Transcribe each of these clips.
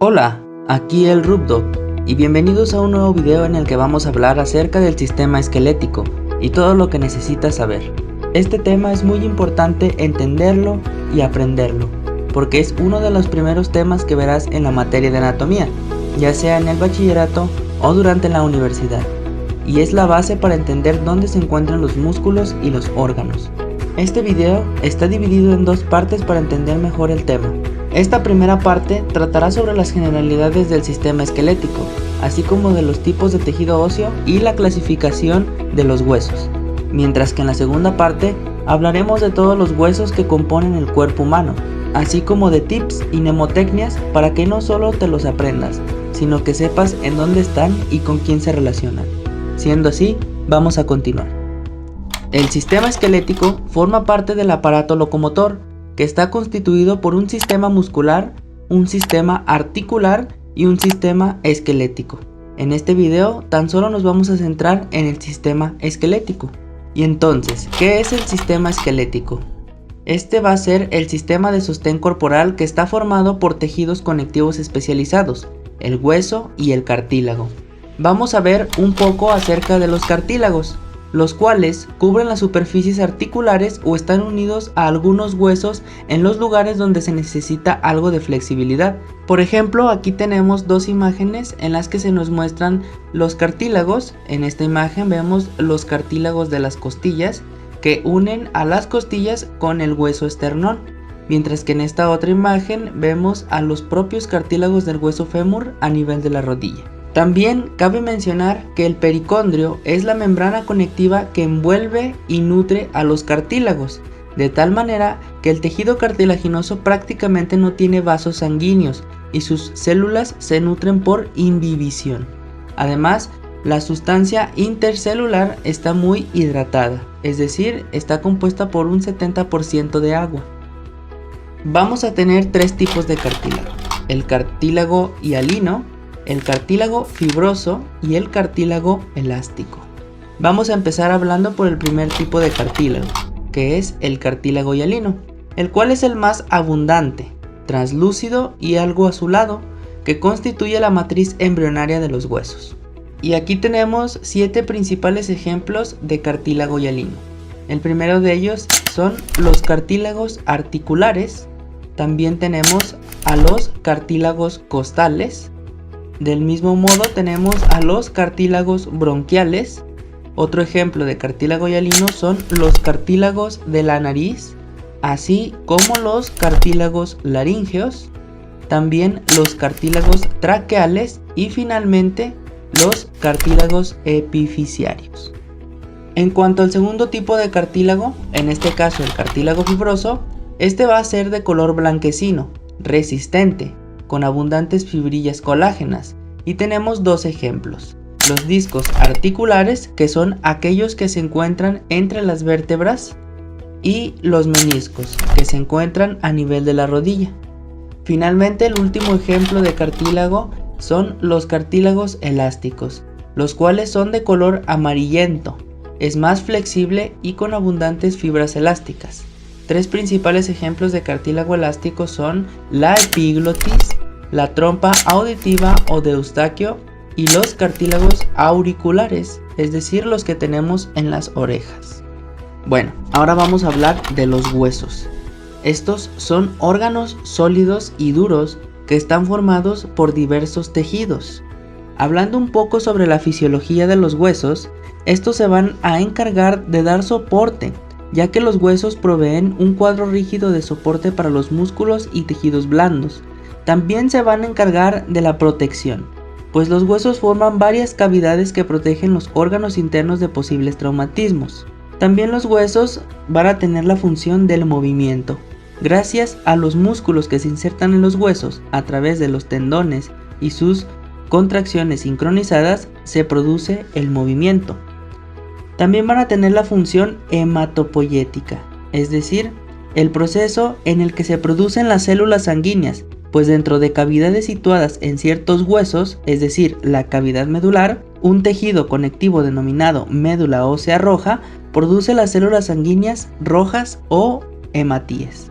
Hola, aquí el Rubdo y bienvenidos a un nuevo video en el que vamos a hablar acerca del sistema esquelético y todo lo que necesitas saber. Este tema es muy importante entenderlo y aprenderlo, porque es uno de los primeros temas que verás en la materia de anatomía, ya sea en el bachillerato o durante la universidad, y es la base para entender dónde se encuentran los músculos y los órganos. Este video está dividido en dos partes para entender mejor el tema. Esta primera parte tratará sobre las generalidades del sistema esquelético, así como de los tipos de tejido óseo y la clasificación de los huesos, mientras que en la segunda parte hablaremos de todos los huesos que componen el cuerpo humano, así como de tips y mnemotecnias para que no solo te los aprendas, sino que sepas en dónde están y con quién se relacionan. Siendo así, vamos a continuar. El sistema esquelético forma parte del aparato locomotor, que está constituido por un sistema muscular, un sistema articular y un sistema esquelético. En este video tan solo nos vamos a centrar en el sistema esquelético. Y entonces, ¿qué es el sistema esquelético? Este va a ser el sistema de sostén corporal que está formado por tejidos conectivos especializados, el hueso y el cartílago. Vamos a ver un poco acerca de los cartílagos, los cuales cubren las superficies articulares o están unidos a algunos huesos en los lugares donde se necesita algo de flexibilidad. Por ejemplo, aquí tenemos dos imágenes en las que se nos muestran los cartílagos. En esta imagen vemos los cartílagos de las costillas que unen a las costillas con el hueso esternón, mientras que en esta otra imagen vemos a los propios cartílagos del hueso fémur a nivel de la rodilla. También cabe mencionar que el pericondrio es la membrana conectiva que envuelve y nutre a los cartílagos, de tal manera que el tejido cartilaginoso prácticamente no tiene vasos sanguíneos y sus células se nutren por imbibición. Además, la sustancia intercelular está muy hidratada, es decir, está compuesta por un 70% de agua. Vamos a tener tres tipos de cartílago: el cartílago hialino, el cartílago fibroso y el cartílago elástico. Vamos a empezar hablando por el primer tipo de cartílago, que es el cartílago hialino, el cual es el más abundante, translúcido y algo azulado, que constituye la matriz embrionaria de los huesos. Y aquí tenemos 7 principales ejemplos de cartílago hialino. El primero de ellos son los cartílagos articulares. También tenemos a los cartílagos costales. Del mismo modo tenemos a los cartílagos bronquiales. Otro ejemplo de cartílago hialino son los cartílagos de la nariz, así como los cartílagos laríngeos, también los cartílagos traqueales y finalmente los cartílagos epifisiarios. En cuanto al segundo tipo de cartílago, en este caso el cartílago fibroso, este va a ser de color blanquecino, resistente, con abundantes fibrillas colágenas, y tenemos dos ejemplos: los discos articulares, que son aquellos que se encuentran entre las vértebras, y los meniscos, que se encuentran a nivel de la rodilla. Finalmente, el último ejemplo de cartílago son los cartílagos elásticos, los cuales son de color amarillento, es más flexible y con abundantes fibras elásticas. Tres principales ejemplos de cartílago elástico son la epiglotis, la trompa auditiva o de Eustaquio y los cartílagos auriculares, es decir, los que tenemos en las orejas. Bueno, ahora vamos a hablar de los huesos. Estos son órganos sólidos y duros que están formados por diversos tejidos. Hablando un poco sobre la fisiología de los huesos, estos se van a encargar de dar soporte, ya que los huesos proveen un cuadro rígido de soporte para los músculos y tejidos blandos. También se van a encargar de la protección, pues los huesos forman varias cavidades que protegen los órganos internos de posibles traumatismos. También los huesos van a tener la función del movimiento. Gracias a los músculos que se insertan en los huesos a través de los tendones y sus contracciones sincronizadas, se produce el movimiento. También van a tener la función hematopoyética, es decir, el proceso en el que se producen las células sanguíneas, pues dentro de cavidades situadas en ciertos huesos, es decir, la cavidad medular, un tejido conectivo denominado médula ósea roja produce las células sanguíneas rojas o hematíes.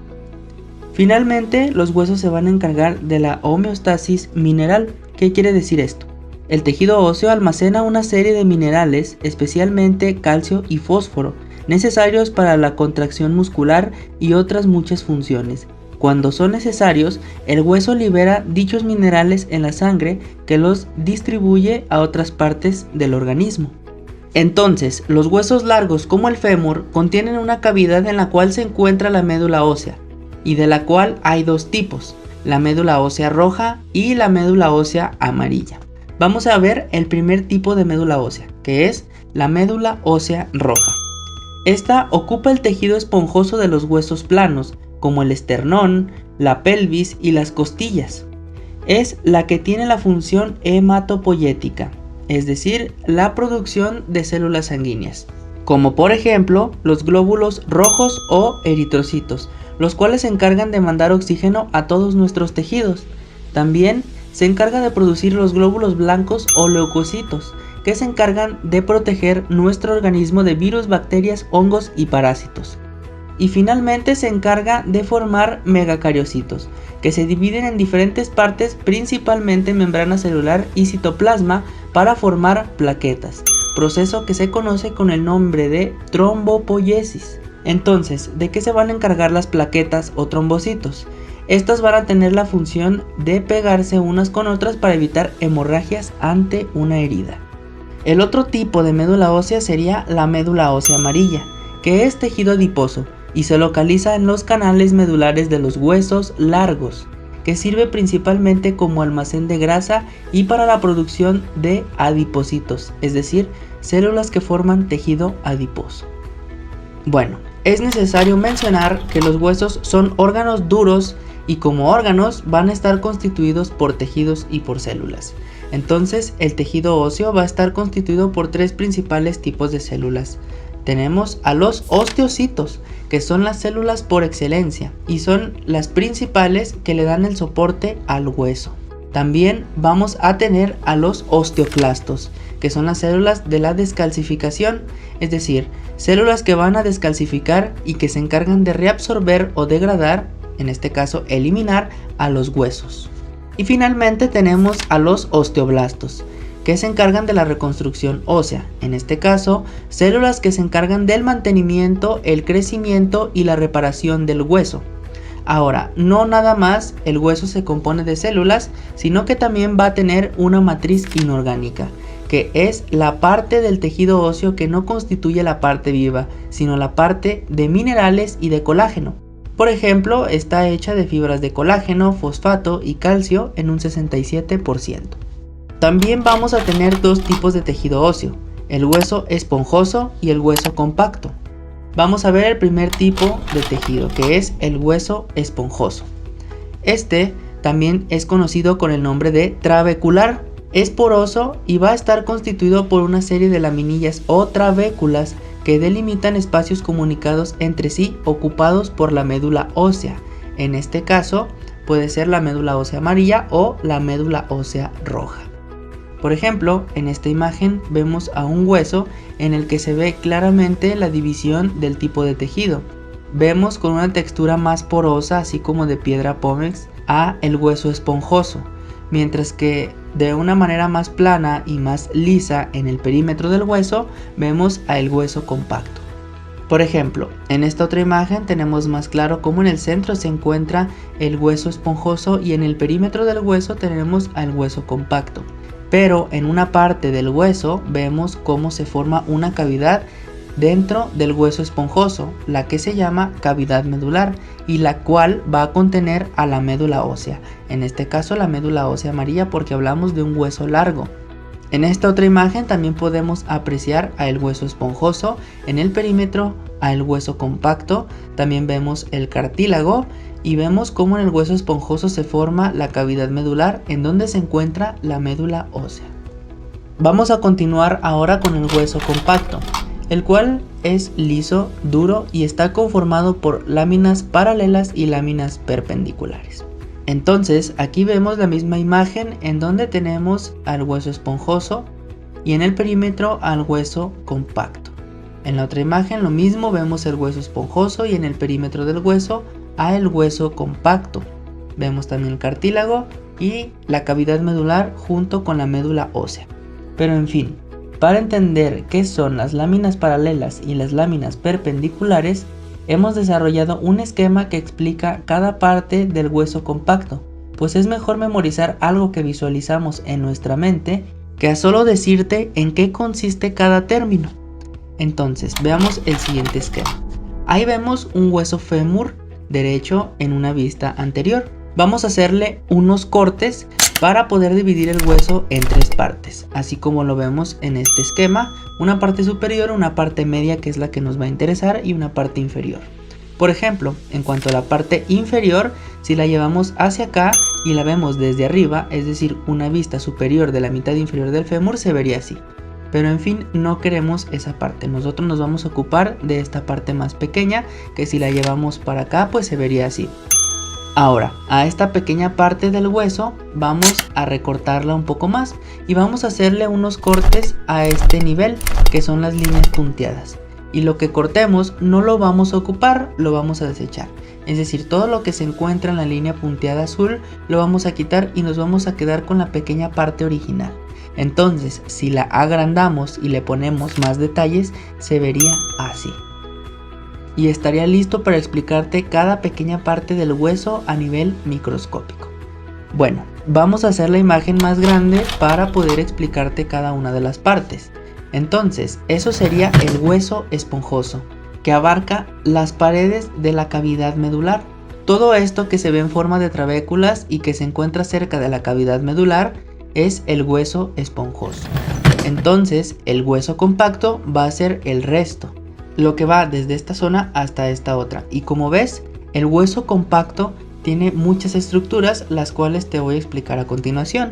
Finalmente, los huesos se van a encargar de la homeostasis mineral. ¿Qué quiere decir esto? El tejido óseo almacena una serie de minerales, especialmente calcio y fósforo, necesarios para la contracción muscular y otras muchas funciones. Cuando son necesarios, el hueso libera dichos minerales en la sangre que los distribuye a otras partes del organismo. Entonces, los huesos largos como el fémur contienen una cavidad en la cual se encuentra la médula ósea, y de la cual hay dos tipos, la médula ósea roja y la médula ósea amarilla. Vamos a ver el primer tipo de médula ósea, que es la médula ósea roja. Esta ocupa el tejido esponjoso de los huesos planos, como el esternón, la pelvis y las costillas. Es la que tiene la función hematopoyética, es decir, la producción de células sanguíneas, como por ejemplo los glóbulos rojos o eritrocitos, los cuales se encargan de mandar oxígeno a todos nuestros tejidos. También se encarga de producir los glóbulos blancos o leucocitos, que se encargan de proteger nuestro organismo de virus, bacterias, hongos y parásitos. Y finalmente se encarga de formar megacariocitos, que se dividen en diferentes partes, principalmente membrana celular y citoplasma, para formar plaquetas, proceso que se conoce con el nombre de trombopoiesis. Entonces, ¿de qué se van a encargar las plaquetas o trombocitos? Estas van a tener la función de pegarse unas con otras para evitar hemorragias ante una herida. El otro tipo de médula ósea sería la médula ósea amarilla, que es tejido adiposo y se localiza en los canales medulares de los huesos largos, que sirve principalmente como almacén de grasa y para la producción de adipocitos, es decir, células que forman tejido adiposo. Bueno, es necesario mencionar que los huesos son órganos duros y como órganos van a estar constituidos por tejidos y por células. Entonces, el tejido óseo va a estar constituido por tres principales tipos de células. Tenemos a los osteocitos, que son las células por excelencia y son las principales que le dan el soporte al hueso. También vamos a tener a los osteoclastos, que son las células de la descalcificación, es decir, células que van a descalcificar y que se encargan de reabsorber o degradar, en este caso eliminar, a los huesos. Y finalmente tenemos a los osteoblastos, que se encargan de la reconstrucción ósea, en este caso, células que se encargan del mantenimiento, el crecimiento y la reparación del hueso. Ahora, no nada más el hueso se compone de células, sino que también va a tener una matriz inorgánica, que es la parte del tejido óseo que no constituye la parte viva, sino la parte de minerales y de colágeno. Por ejemplo, está hecha de fibras de colágeno, fosfato y calcio en un 67%. También vamos a tener dos tipos de tejido óseo, el hueso esponjoso y el hueso compacto. Vamos a ver el primer tipo de tejido, que es el hueso esponjoso. Este también es conocido con el nombre de trabecular. Es poroso y va a estar constituido por una serie de laminillas o trabéculas que delimitan espacios comunicados entre sí ocupados por la médula ósea. En este caso puede ser la médula ósea amarilla o la médula ósea roja. Por ejemplo, en esta imagen vemos a un hueso en el que se ve claramente la división del tipo de tejido. Vemos con una textura más porosa, así como de piedra pómez, a el hueso esponjoso, mientras que de una manera más plana y más lisa en el perímetro del hueso vemos al hueso compacto. Por ejemplo, en esta otra imagen tenemos más claro cómo en el centro se encuentra el hueso esponjoso y en el perímetro del hueso tenemos al hueso compacto. Pero en una parte del hueso vemos cómo se forma una cavidad dentro del hueso esponjoso, la que se llama cavidad medular y la cual va a contener a la médula ósea, en este caso la médula ósea amarilla porque hablamos de un hueso largo. En esta otra imagen también podemos apreciar al hueso esponjoso, en el perímetro al hueso compacto, también vemos el cartílago y vemos cómo en el hueso esponjoso se forma la cavidad medular en donde se encuentra la médula ósea. Vamos a continuar ahora con el hueso compacto, el cual es liso, duro y está conformado por láminas paralelas y láminas perpendiculares. Entonces aquí vemos la misma imagen en donde tenemos al hueso esponjoso y en el perímetro al hueso compacto. En la otra imagen lo mismo, vemos el hueso esponjoso y en el perímetro del hueso a el hueso compacto. Vemos también el cartílago y la cavidad medular junto con la médula ósea. Pero en fin, para entender qué son las láminas paralelas y las láminas perpendiculares, hemos desarrollado un esquema que explica cada parte del hueso compacto, pues es mejor memorizar algo que visualizamos en nuestra mente que a solo decirte en qué consiste cada término. Entonces, veamos el siguiente esquema. Ahí vemos un hueso fémur derecho en una vista anterior. Vamos a hacerle unos cortes para poder dividir el hueso en tres partes, así como lo vemos en este esquema: una parte superior, una parte media, que es la que nos va a interesar, y una parte inferior. Por ejemplo, en cuanto a la parte inferior, si la llevamos hacia acá y la vemos desde arriba, es decir, una vista superior de la mitad inferior del fémur, se vería así. Pero en fin, no queremos esa parte. Nosotros nos vamos a ocupar de esta parte más pequeña, que si la llevamos para acá, pues se vería así. Ahora, a esta pequeña parte del hueso vamos a recortarla un poco más y vamos a hacerle unos cortes a este nivel, que son las líneas punteadas. Y lo que cortemos no lo vamos a ocupar, lo vamos a desechar. Es decir, todo lo que se encuentra en la línea punteada azul lo vamos a quitar y nos vamos a quedar con la pequeña parte original. Entonces, si la agrandamos y le ponemos más detalles, se vería así. Y estaría listo para explicarte cada pequeña parte del hueso a nivel microscópico. Bueno, vamos a hacer la imagen más grande para poder explicarte cada una de las partes. Entonces, eso sería el hueso esponjoso, que abarca las paredes de la cavidad medular. Todo esto que se ve en forma de trabéculas y que se encuentra cerca de la cavidad medular es el hueso esponjoso. Entonces, el hueso compacto va a ser el resto, lo que va desde esta zona hasta esta otra. Y como ves, el hueso compacto tiene muchas estructuras, las cuales te voy a explicar a continuación.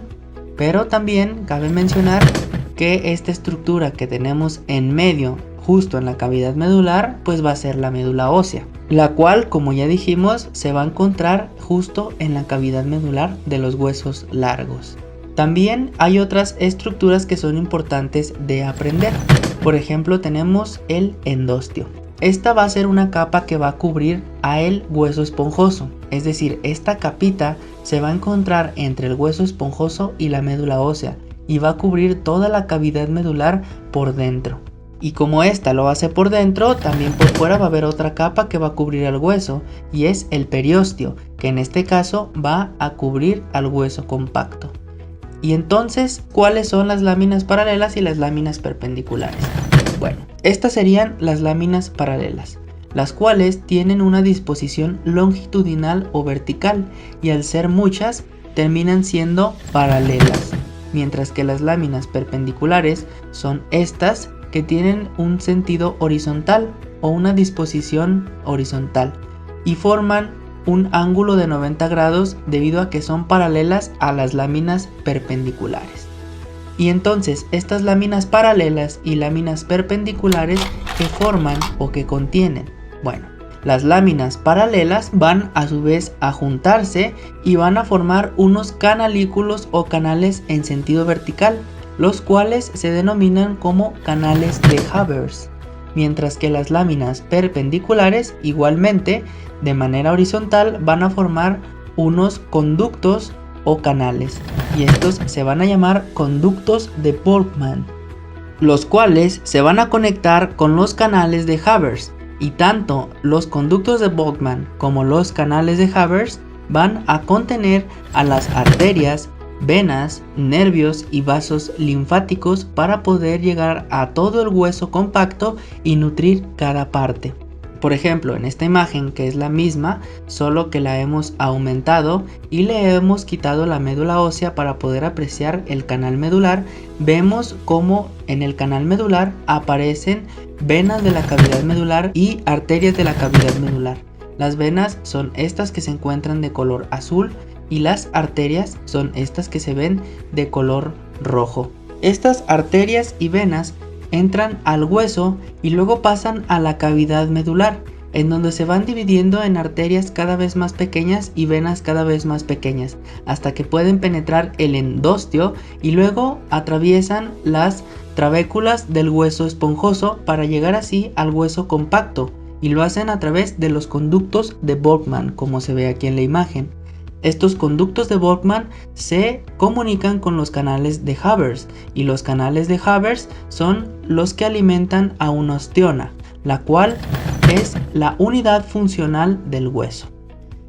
Pero también cabe mencionar que esta estructura que tenemos en medio, justo en la cavidad medular, pues va a ser la médula ósea, la cual, como ya dijimos, se va a encontrar justo en la cavidad medular de los huesos largos. También hay otras estructuras que son importantes de aprender. Por ejemplo, tenemos el endostio. Esta va a ser una capa que va a cubrir a el hueso esponjoso. Es decir, esta capita se va a encontrar entre el hueso esponjoso y la médula ósea y va a cubrir toda la cavidad medular por dentro. Y como esta lo hace por dentro, también por fuera va a haber otra capa que va a cubrir al hueso, y es el periósteo, que en este caso va a cubrir al hueso compacto. Y entonces, ¿cuáles son las láminas paralelas y las láminas perpendiculares? Bueno, estas serían las láminas paralelas, las cuales tienen una disposición longitudinal o vertical, y al ser muchas, terminan siendo paralelas, mientras que las láminas perpendiculares son estas, que tienen un sentido horizontal o una disposición horizontal y forman un ángulo de 90 grados debido a que son paralelas a las láminas perpendiculares. Y entonces estas láminas paralelas y láminas perpendiculares, que forman o que contienen, bueno, las láminas paralelas van a su vez a juntarse y van a formar unos canalículos o canales en sentido vertical, los cuales se denominan como canales de Havers, mientras que las láminas perpendiculares igualmente de manera horizontal van a formar unos conductos o canales, y estos se van a llamar conductos de Boltzmann, los cuales se van a conectar con los canales de Havers, y tanto los conductos de Boltzmann como los canales de Havers van a contener a las arterias, venas, nervios y vasos linfáticos para poder llegar a todo el hueso compacto y nutrir cada parte. Por ejemplo, en esta imagen, que es la misma, solo que la hemos aumentado y le hemos quitado la médula ósea para poder apreciar el canal medular, vemos cómo en el canal medular aparecen venas de la cavidad medular y arterias de la cavidad medular. Las venas son estas que se encuentran de color azul y las arterias son estas que se ven de color rojo. Estas arterias y venas entran al hueso y luego pasan a la cavidad medular, en donde se van dividiendo en arterias cada vez más pequeñas y venas cada vez más pequeñas, hasta que pueden penetrar el endostio y luego atraviesan las trabéculas del hueso esponjoso para llegar así al hueso compacto, y lo hacen a través de los conductos de Volkmann, como se ve aquí en la imagen. Estos conductos de Volkmann se comunican con los canales de Havers, y los canales de Havers son los que alimentan a una osteona, la cual es la unidad funcional del hueso.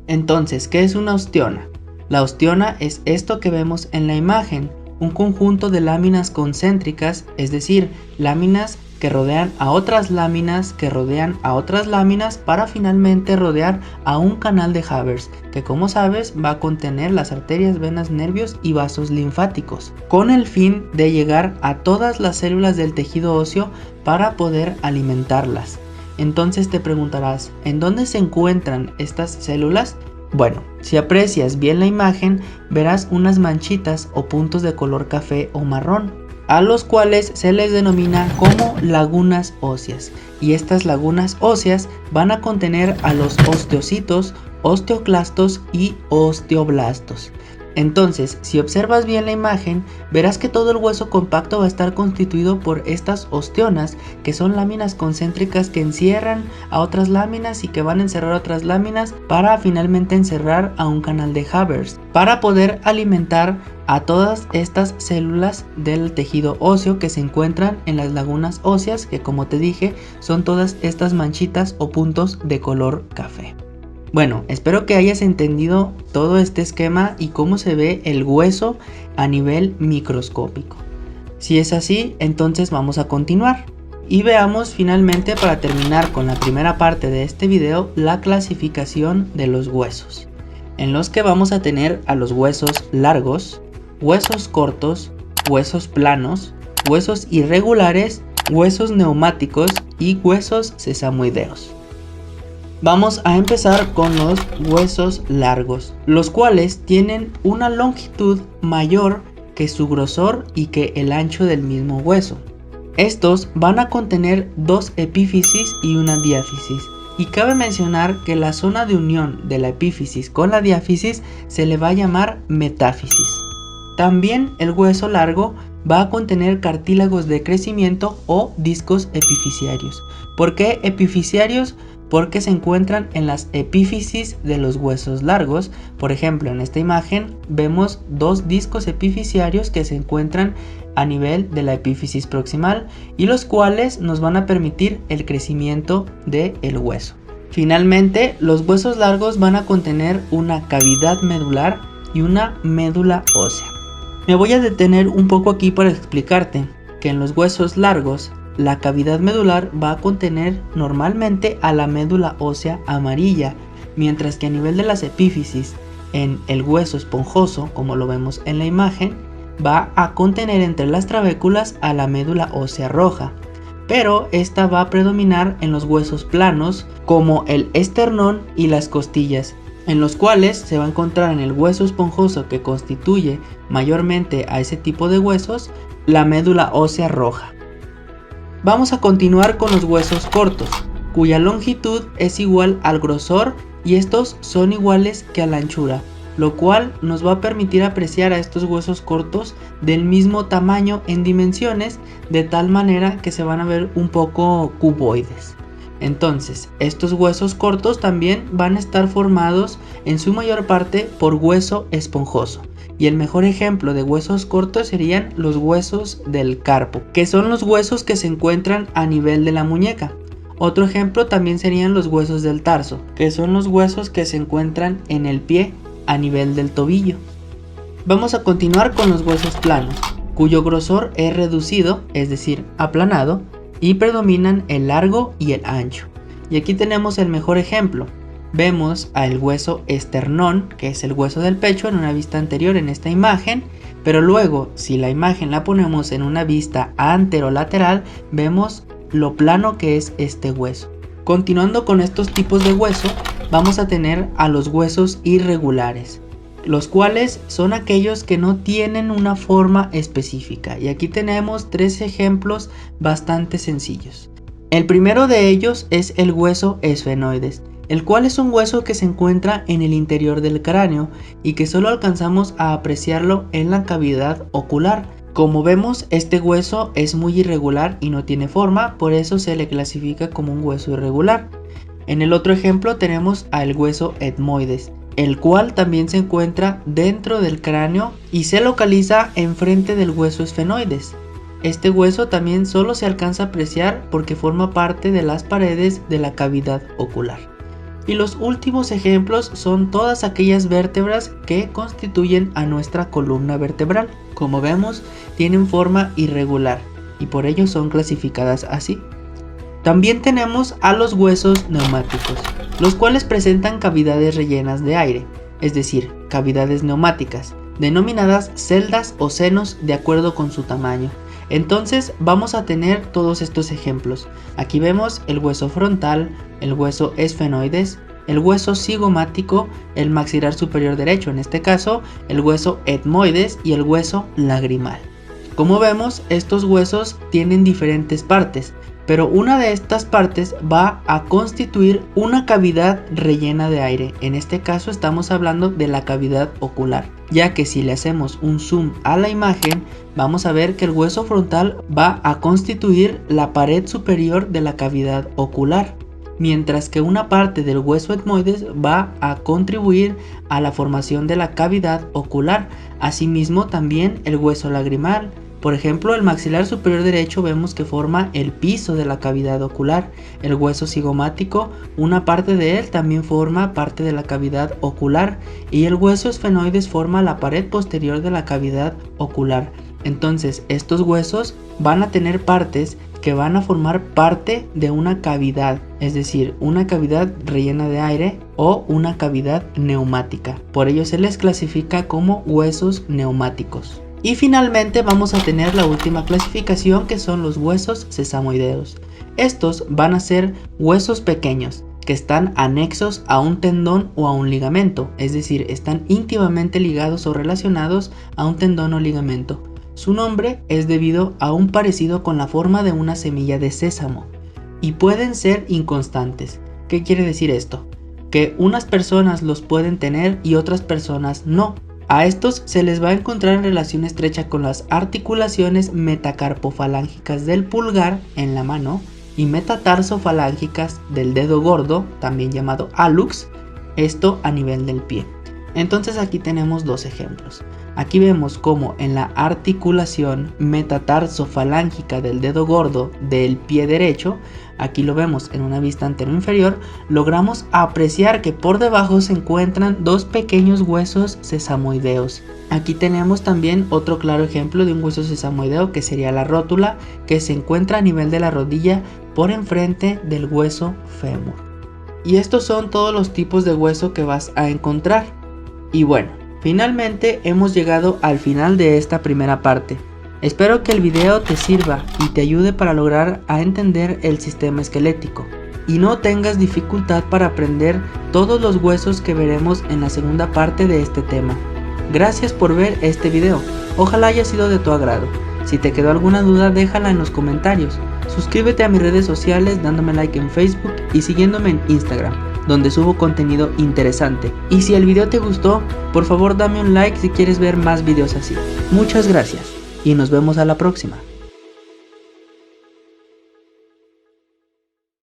Entonces, ¿qué es una osteona? La osteona es esto que vemos en la imagen, un conjunto de láminas concéntricas, es decir, láminas que rodean a otras láminas que rodean a otras láminas para finalmente rodear a un canal de Havers, que como sabes va a contener las arterias, venas, nervios y vasos linfáticos, con el fin de llegar a todas las células del tejido óseo para poder alimentarlas. Entonces te preguntarás, ¿en dónde se encuentran estas células? Bueno, si aprecias bien la imagen, verás unas manchitas o puntos de color café o marrón, a los cuales se les denomina como lagunas óseas, y estas lagunas óseas van a contener a los osteocitos, osteoclastos y osteoblastos. Entonces, si observas bien la imagen, verás que todo el hueso compacto va a estar constituido por estas osteonas, que son láminas concéntricas que encierran a otras láminas y que van a encerrar otras láminas para finalmente encerrar a un canal de Havers, para poder alimentar a todas estas células del tejido óseo que se encuentran en las lagunas óseas, que como te dije, son todas estas manchitas o puntos de color café. Bueno, espero que hayas entendido todo este esquema y cómo se ve el hueso a nivel microscópico. Si es así, entonces vamos a continuar y veamos finalmente, para terminar con la primera parte de este video, la clasificación de los huesos, en los que vamos a tener a los huesos largos, huesos cortos, huesos planos, huesos irregulares, huesos neumáticos y huesos sesamoideos. Vamos a empezar con los huesos largos, los cuales tienen una longitud mayor que su grosor y que el ancho del mismo hueso. Estos van a contener dos epífisis y una diáfisis, y cabe mencionar que la zona de unión de la epífisis con la diáfisis se le va a llamar metáfisis. También el hueso largo va a contener cartílagos de crecimiento o discos epifisiarios. ¿Por qué epifisiarios? Porque se encuentran en las epífisis de los huesos largos. Por ejemplo, en esta imagen vemos dos discos epifisiarios que se encuentran a nivel de la epífisis proximal y los cuales nos van a permitir el crecimiento del hueso. Finalmente, los huesos largos van a contener una cavidad medular y una médula ósea. Me voy a detener un poco aquí para explicarte que en los huesos largos la cavidad medular va a contener normalmente a la médula ósea amarilla, mientras que a nivel de las epífisis, en el hueso esponjoso, como lo vemos en la imagen, va a contener entre las trabéculas a la médula ósea roja, pero esta va a predominar en los huesos planos como el esternón y las costillas, en los cuales se va a encontrar en el hueso esponjoso que constituye mayormente a ese tipo de huesos la médula ósea roja. Vamos a continuar con los huesos cortos, cuya longitud es igual al grosor y estos son iguales que a la anchura, lo cual nos va a permitir apreciar a estos huesos cortos del mismo tamaño en dimensiones, de tal manera que se van a ver un poco cuboides. Entonces, estos huesos cortos también van a estar formados en su mayor parte por hueso esponjoso. Y el mejor ejemplo de huesos cortos serían los huesos del carpo, que son los huesos que se encuentran a nivel de la muñeca. Otro ejemplo también serían los huesos del tarso, que son los huesos que se encuentran en el pie a nivel del tobillo. Vamos a continuar con los huesos planos, cuyo grosor es reducido, es decir, aplanado, y predominan el largo y el ancho. Y aquí tenemos el mejor ejemplo. Vemos al hueso esternón, que es el hueso del pecho, en una vista anterior en esta imagen, pero luego si la imagen la ponemos en una vista anterolateral, vemos lo plano que es este hueso. Continuando con estos tipos de hueso, vamos a tener a los huesos irregulares, los cuales son aquellos que no tienen una forma específica, y aquí tenemos tres ejemplos bastante sencillos. El primero de ellos es el hueso esfenoides, el cual es un hueso que se encuentra en el interior del cráneo y que solo alcanzamos a apreciarlo en la cavidad ocular. Como vemos, este hueso es muy irregular y no tiene forma, por eso se le clasifica como un hueso irregular. En el otro ejemplo tenemos al hueso etmoides, el cual también se encuentra dentro del cráneo y se localiza enfrente del hueso esfenoides. Este hueso también solo se alcanza a apreciar porque forma parte de las paredes de la cavidad ocular. Y los últimos ejemplos son todas aquellas vértebras que constituyen a nuestra columna vertebral. Como vemos, tienen forma irregular y por ello son clasificadas así. También tenemos a los huesos neumáticos, los cuales presentan cavidades rellenas de aire, es decir, cavidades neumáticas, denominadas celdas o senos de acuerdo con su tamaño. Entonces vamos a tener todos estos ejemplos. Aquí vemos el hueso frontal, el hueso esfenoides, el hueso cigomático, el maxilar superior derecho, en este caso el hueso etmoides y el hueso lagrimal. Como vemos, estos huesos tienen diferentes partes, pero una de estas partes va a constituir una cavidad rellena de aire. En este caso estamos hablando de la cavidad ocular, ya que si le hacemos un zoom a la imagen, vamos a ver que el hueso frontal va a constituir la pared superior de la cavidad ocular, mientras que una parte del hueso etmoides va a contribuir a la formación de la cavidad ocular. Asimismo también el hueso lagrimal. Por ejemplo, el maxilar superior derecho vemos que forma el piso de la cavidad ocular. El hueso cigomático, una parte de él también forma parte de la cavidad ocular, y el hueso esfenoides forma la pared posterior de la cavidad ocular. Entonces, estos huesos van a tener partes que van a formar parte de una cavidad, es decir, una cavidad rellena de aire o una cavidad neumática. Por ello se les clasifica como huesos neumáticos. Y finalmente vamos a tener la última clasificación, que son los huesos sesamoideos. Estos van a ser huesos pequeños que están anexos a un tendón o a un ligamento, es decir, están íntimamente ligados o relacionados a un tendón o ligamento. Su nombre es debido a un parecido con la forma de una semilla de sésamo y pueden ser inconstantes. ¿Qué quiere decir esto? Que unas personas los pueden tener y otras personas no. A estos se les va a encontrar en relación estrecha con las articulaciones metacarpofalángicas del pulgar en la mano y metatarsofalángicas del dedo gordo, también llamado hallux, esto a nivel del pie. Entonces aquí tenemos dos ejemplos. Aquí vemos cómo en la articulación metatarsofalágica del dedo gordo del pie derecho, aquí lo vemos en una vista anteroinferior, logramos apreciar que por debajo se encuentran dos pequeños huesos sesamoideos. Aquí tenemos también otro claro ejemplo de un hueso sesamoideo, que sería la rótula, que se encuentra a nivel de la rodilla por enfrente del hueso fémur. Y estos son todos los tipos de hueso que vas a encontrar. Y bueno, finalmente hemos llegado al final de esta primera parte. Espero que el video te sirva y te ayude para lograr a entender el sistema esquelético y no tengas dificultad para aprender todos los huesos que veremos en la segunda parte de este tema. Gracias por ver este video, ojalá haya sido de tu agrado. Si te quedó alguna duda, déjala en los comentarios. Suscríbete a mis redes sociales dándome like en Facebook y siguiéndome en Instagram, donde subo contenido interesante. Y si el video te gustó, por favor dame un like si quieres ver más videos así. Muchas gracias y nos vemos a la próxima.